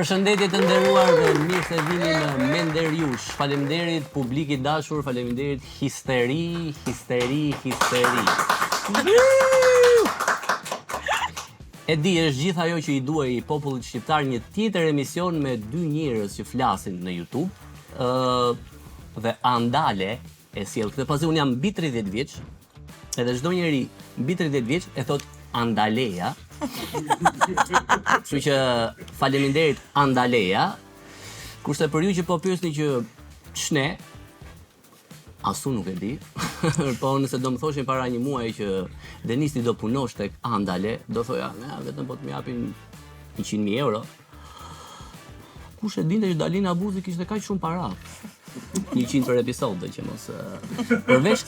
Përshëndetje të nderuar dhe mirë se vini në Menderjush. Faleminderit publik I dashur, faleminderit histeri. E di, është gjithë ajo që I duaj popullit shqiptar, një tjetër emision me dy njerëz që flasin në YouTube. Dhe Andale e sjell këtë, pasi unë jam mbi 30 vjeç, edhe çdo njeri mbi 30 vjeç e thot Andaleja. Kështu që faleminderit Andaleja. Kurse për ju që po pyesni që ç'ne, asu nuk e di. Po nëse do më thoshin para një muaji që Denisi do punosh tek Andale, do thoja, vetëm po të më japin 100.000 euro. Kush e dinte që Dalina Abuzi kishte kaq shumë para? 100 për episod, do që mos. Përveç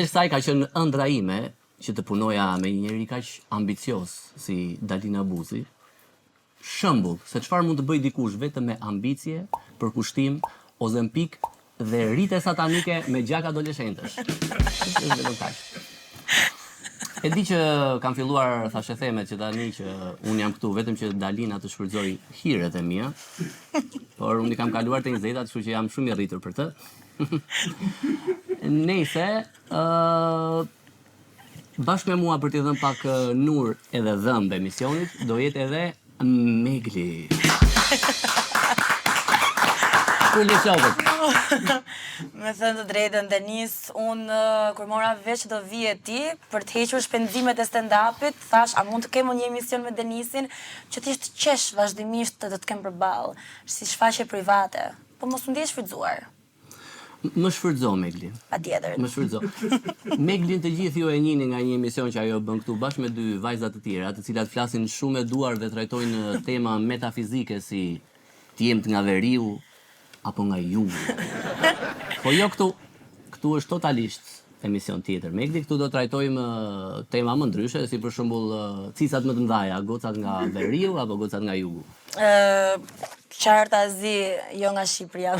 kësaj ka qenë ëndra ime që të punoja me një njeri kaq ambicioz si Dalina Abuzi. Shembull, se çfarë mund të bëj dikush vetëm me ambicie, përkushtim, ozempik dhe rrite satanike me gjak adoleshentësh. Është vetëm kaq. E di që kam filluar thashë themet që tani që unë jam këtu vetëm që Dalina të shfrytëzoj hiret e mia. Por unë I kam kaluar te Zetat, kështu që jam shumë I rritur për të. Nëse bashkë me mua për t'i dhënë pak nur edhe dhëmbë emisionit, do jetë edhe Megli. Me thënë të drejtën, Denis, unë kur mora vesh do vije ti për të hequr shpenzimet e stand-upit, thash, a mund të kemë një emision me Denisin që t'ishtë qesh vazhdimisht të të kem përballë, si shfaqje private, po mos më ndjesh shfrytzuar. Më shfrytëzo Megli. Patjetër. Më shfrytëzo. Meglin të gjithë ju e njihni nga një emision që ajo bën këtu bashkë me dy vajza të tjera, të cilat flasin shumë e duar dhe trajtojnë tema metafizike si të jemt nga veriu apo nga jugu. Po jo këtu. Këtu është totalisht emision tjetër. Megli, këtu do trajtojmë tema më ndryshe, si për shembull cicat më të mëdha, gocat nga veriu apo gocat nga jugu. Qartazi, jo nga Shqipëria.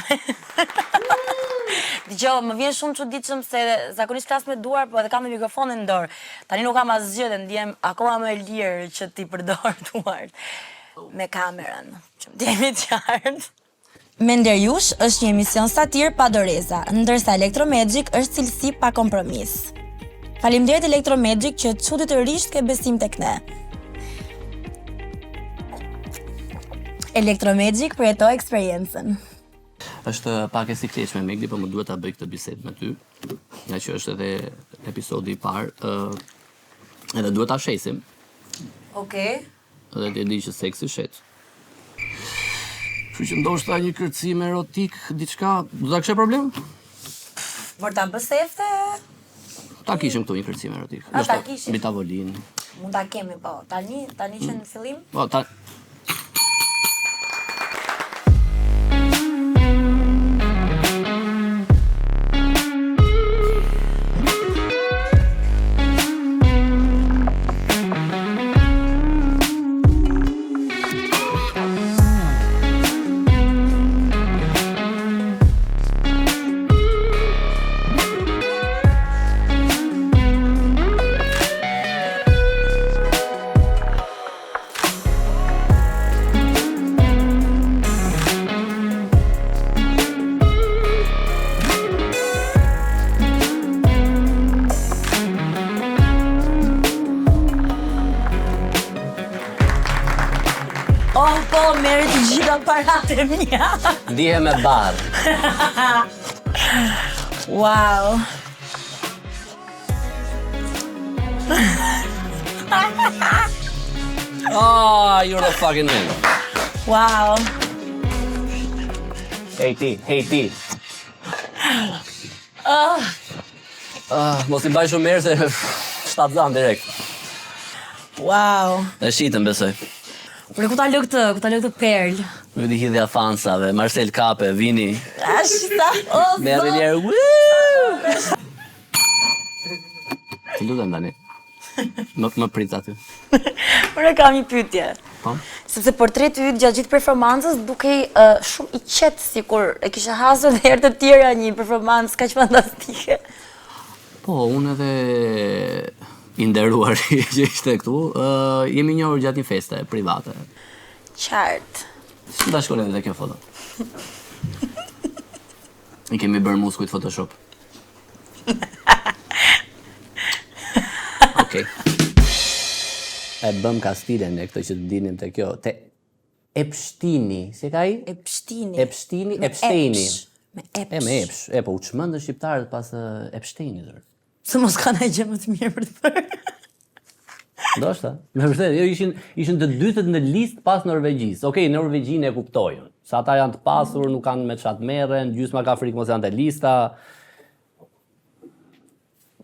Dgjoj, më vjen shumë çuditshëm se zakonisht flas me duar, po edhe kam me mikrofonin në dorë. Tani nuk kam asgjë dhe ndjem akoma më lirë që ti përdor duart me kamerën. Që më jemi të qartë. Menderjush është një emision satir pa doreza, ndërsa Electromagic është cilësi pa kompromis. Faleminderit Electromagic që çuditërisht ke besim tek ne. Electromagic përjeto eksperiencën. Është pak e sikletshme Megli, po më duhet ta bëj këtë bisedë me ty. Nga që është edhe episodi I parë, edhe duhet ta shesim. Okej. Edhe ti e di që seksi shet. Kështu që ndoshta një kërcim erotik, diçka, do ta kishe problem? Por ta bës efte? Ta kishim këtu një kërcim erotik. Ta kishim. Mbi tavolinë. Mund ta kemi, po. Tani që në fillim? Po, Merë të gjitha paratë e mia. ndihem me barë. Wow. Oh, you're a fucking man. Wow. Hey ti. Mos I baj shumë mirë se shtat zan direkt. Wow. E shitëm besoj. Por ku ta lë këtë perl? Vedi hidhja fansave, Marcel Kape, Vini. Ashta. Me njerë. Të lutem tani. Më prit aty. Por e kam një pyetje. Po? Sepse portreti yt gjatë gjithë performancës dukej shumë I qetë, sikur e kishe hasur dhe herë të tjera një performancë kaq fantastike. Po, unë edhe I nderuar që ishte këtu, jemi njohur gjatë një feste private. Qartë. Si ta shkollin dhe kjo foto? I kemi bërë muskujt Photoshop. Okej. E bëm kastilen e këtë që të dinim të kjo. Te Epshtini, si ka i? Epshtini. Epshtini, Epsteini. Me epsh. Me epsh. Po u çmendën shqiptarët pas Epsteinit. Se mos ka ndonjë gjë më të mirë për të bërë. Ndoshta, me vërtet, jo ishin të dytët në listë pas Norvegjisë. Okej, Norvegjinë e kuptoj. Se ata janë të pasur, nuk kanë me çat merren, gjysma ka frikë mos janë te lista.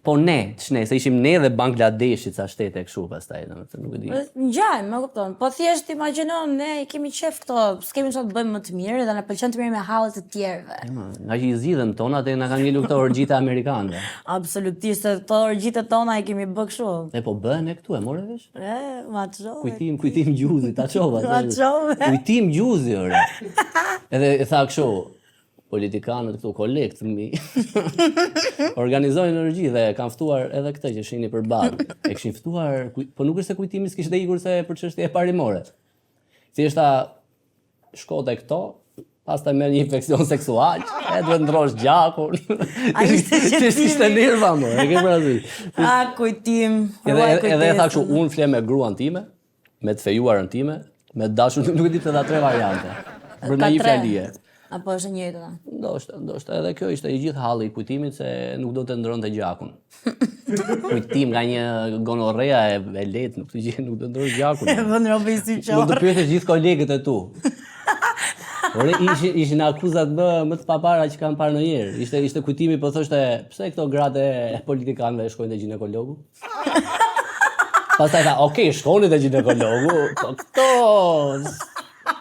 Po ne, se ishim ne dhe Bangladeshit sa shtete kështu pastaj, domethënë nuk e di. Ngjajmë, më kupton. Po thjesht imagjino, ne i kemi qef këto, s'kemi çfarë të bëjmë më të mirë dhe na pëlqen të mirë me hallet të tjerëve. Nga që i zgjidhem tonat e na kanë ngjitur këto orgjitë amerikane. Absolutisht, këto orgjitë tona i kemi bë kështu. E po bëhen e këtu, e morë vesh? Ma çove. Kujtim gjuzi, ta çova. Ma çove. Kujtim gjuzi, ore. Edhe e tha kështu, politikanët këtu kolekt mi organizojnë energji dhe kanë ftuar edhe këtë që shihni përballë. E kishin ftuar, po nuk është se kujtimi s'kishte ikur se për çështje parimore. Thjeshta shkote këto, pastaj merr një infeksion seksual, e duhet ndrosh gjakun. Ai ishte nerva më, e ke parasysh. Kujtim. Edhe e tha kështu, unë fle me gruan time, me të fejuarën time, me dashur, nuk e di të dha 3 variante. Brenda një fjalie. Apo është e njëjta? Ndoshta, edhe kjo ishte i gjithë halli i kujtimit se nuk do të ndronte gjakun. Kujtim nga një gonorrea e lehtë, nuk do ndrosh gjakun. E vën robi si çor. Mund të pyetësh gjithë kolegët e tu. Ore ishin akuzat më të papara që kanë parë ndonjëherë. Ishte kujtimi, po thoshte, pse këto gratë e politikanëve shkojnë te ginekologu? Pastaj tha, "Okej, shkoni te ginekologu." Po këto.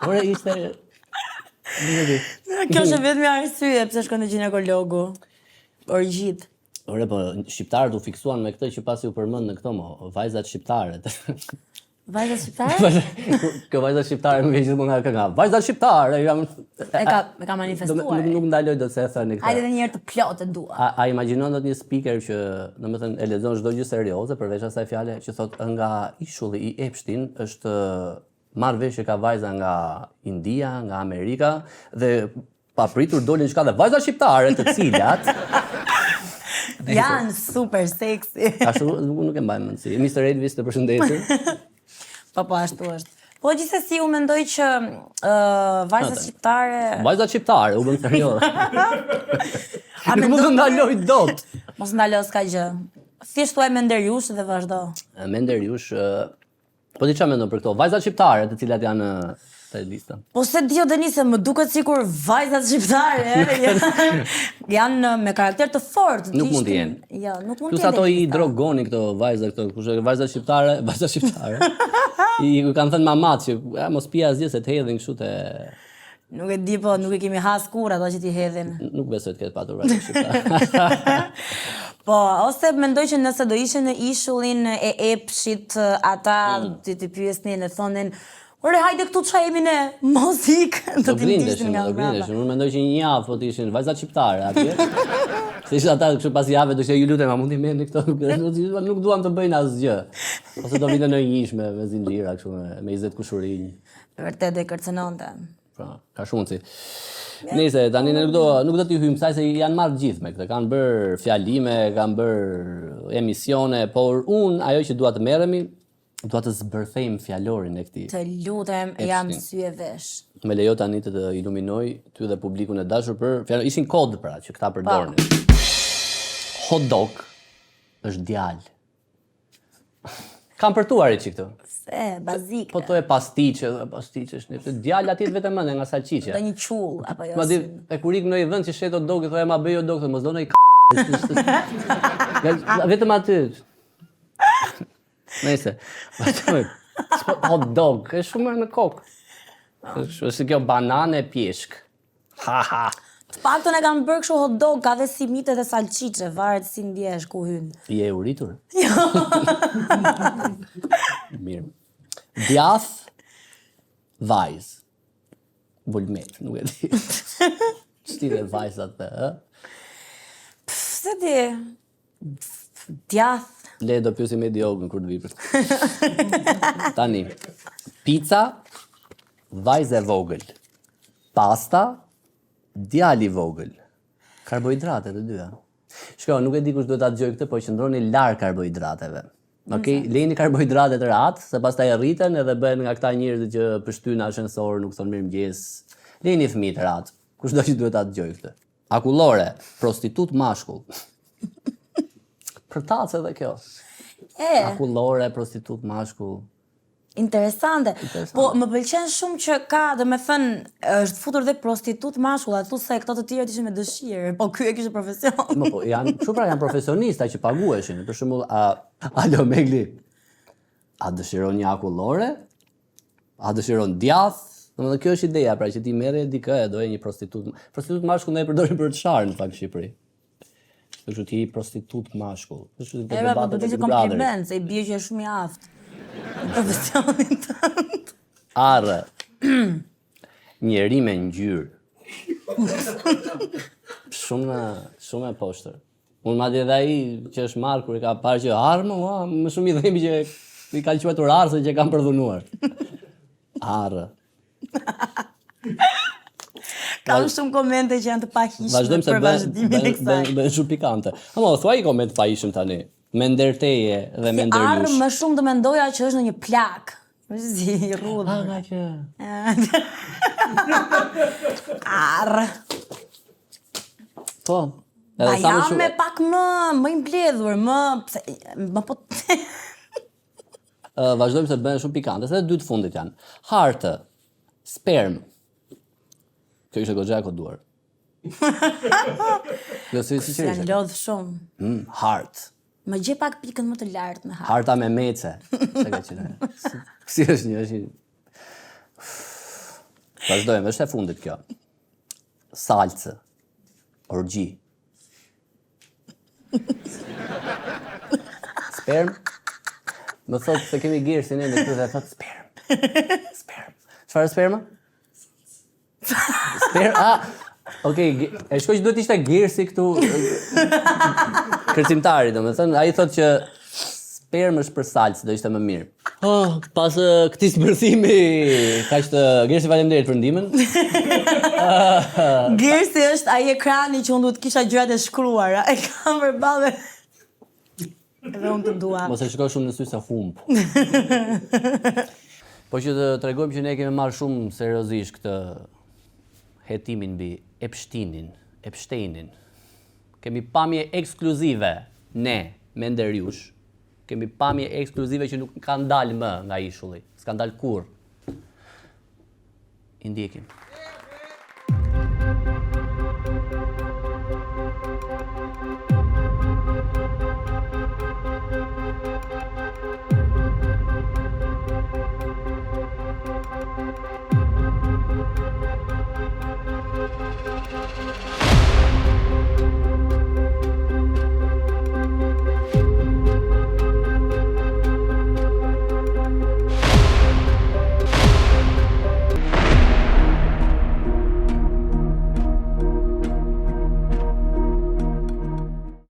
Ore ishte Kjo është vetëm arsye pse shkon te ginekologu. Orgjit. Ore, po shqiptarët u fiksuan me këtë që pasi u përmend në këto vajzat shqiptare. Vajzat shqiptare? Kjo vajzat shqiptare më vjen gjithmonë nga kënga. Vajzat shqiptare. E ka manifestuar. Nuk ndaloj dot se e thënë këtë. Hajde edhe një herë të plotë dua. A imagjinon dot një speaker që, domethënë, e lexon çdo gjë serioze përveç asaj fjale që thotë nga ishulli i Epstein është marrë vesh që ka vajza nga India, nga Amerika dhe papritur dolin çka dhe vajza shqiptare të cilat janë super seksi. Ashtu nuk e mbaj mendsi. Mr. Elvis të përshëndesim. Po ashtu është. Po gjithsesi u mendoj që vajzat shqiptare... Vajzat shqiptare, u bën serioz. Nuk mund të ndaloj dot. Mos ndalos ka gjë. Thjesht thuaj me nderjush dhe vazhdo. Me nderjush, po ti çfarë mendon për këto vajzat shqiptare të cilat janë te lista? Po se dio Denise, më duket sikur vajzat shqiptare janë me karakter të fortë. Nuk mund të jenë. Jo, nuk mund të jenë. Plus ato i drogoni këto vajza këto, kush vajzat shqiptare. I kanë thënë mamat që mos pija asgjë se të hedhin kështu te. Nuk e di, po nuk e kemi has kur ato që t'i hedhin. Nuk besoj të ketë patur vajza shqiptare. Po, ose mendoj që nëse do ishin në ishullin e Epshit, ata të pyesnin e thonin, ore, hajde këtu çfarë jemi ne? Mos ik. Do brindesh. Unë mendoj që një javë po të ishin vajzat shqiptare atje. Se ishin ata kështu pas javë do të ju lutem, a mundi merrni këto? Nuk duan të bëjnë asgjë. Ose do vinë në një ish me zinxhira kështu me 20 kushurinj. Vërtet e kërcënonte. Pra, ka shumë si. Nëse tani nuk do t'i hyjmë kësaj se janë marrë gjithë me këtë. Kanë bërë fjalime, kanë bërë emisione, por ajo që dua të merremi, dua të zbërthejmë fjalorin e këtij. Të lutem, jam sy e vesh. Me lejo tani të iluminoj ty dhe publikun e dashur për fjalë. Ishin kod pra që këta përdornin. Hot dog është djalë. Kam përtuar i që këtu. Se, bazike. Po to e pastiqe është një djalë atit vetëm mende nga salqiqe. Do një qull, apo jo. Ma di, e kur ik në një vend që shet hot dog, thoya ma bëj hot dog, mos do në i vetëm aty. Nëse. Hot dog, është shumë në kokë. Është kjo banane pjeshk. Ha ha. Të paktën e kanë bërë kështu hot dog, ka dhe si mitet e salqiqe, varet si ndjesh ku hyn. Je u rritur? Jo. Mirë. Djath, vajz. Vulmet, nuk e di. Ç'tire vajzat të, ë? Se di. Djath. Le do pyesim me Diogën kur të vi për. Tani. Pizza vajzë e vogël. Pasta, djali i vogël. Karbohidrate të dyja. Shko, nuk e di kush duhet ta dëgjoj këtë, po qëndroni larg karbohidrateve. Okej, lejni karbohidratet rahat, se pastaj rriten edhe bëhen nga këta njerëz që pështyn ashensor, nuk thon mirëmëngjes. Lejni fëmijët rahat. Kushdo që duhet ta dëgjoj këtë. Akullore, prostitut mashkull. Për tacë edhe kjo. Akullore, prostitut mashkull. Interesante. Po më pëlqen shumë që ka, domethënë, është futur dhe prostitut mashkull, atë se këto të tjerët ishin me dëshirë, po ky e kishte profesion. Po janë, janë profesionista që paguheshin. Për shembull, alo Megli, a dëshiron një akullore? A dëshiron djath? Domethënë kjo është ideja, pra që ti merre dikë e doje një prostitut. Prostitut mashkull ne e përdorim për të sharë në fakt në Shqipëri. Kështu ti prostitut mashkull. Kështu të debatet e Big Brother. Kompliment, se i bie që është shumë i aftë. Profesionin tënd. Arë. Njeri me ngjyrë. Shumë e poshtër. Unë madje edhe ai që është marrë kur i ka parë që armë, më shumë i dhemi që i ka quajtur arë se që kanë përdhunuar. Arë. Kam shumë komente që janë të pahishme. Vazhdojmë se bën shumë pikante. Ama thuaj koment pahishëm tani. Me ndërteje dhe me ndërlysh. Arë më shumë të mendoja që është në një plak. Si rrudhë. Nga që... Arë. Po. Pa jam me pak më i mbledhur, më po... Vazhdojmë se bën shumë pikante, se dy të fundit janë. Hartë, sperm. Kjo ishte goxha e koduar. Jo, si që janë lodhë shumë. Hartë. Më gje pak pikën më të lartë me hartë. Harta me mece. Se ka qenë. Si është një. Vazhdojmë, është e fundit kjo. Salcë. Orgji. Sperm. Më thotë se kemi gjerë si ne në këtë dhe thotë sperm. Sperm. Çfarë sperma? Sperm, okej, e shkoj që duhet ishte Gersi këtu kërcimtari, domethënë, ai thotë që sperm është për salcë, do ishte më mirë. Pas këtij zbërthimi, kaq të Gersi, faleminderit për ndihmën. Gersi është ai ekrani që unë duhet kisha gjërat e shkruara. E kam përballë. Edhe unë të dua. Mos e shikoj shumë në sy se humb. Po që të tregojmë që ne kemi marrë shumë seriozisht këtë hetimin mbi Epsteinin. Kemi pamje ekskluzive ne me Nderjush. Kemi pamje ekskluzive që nuk kanë dalë më nga ishulli. S'kan dalë kurrë. I ndjekim.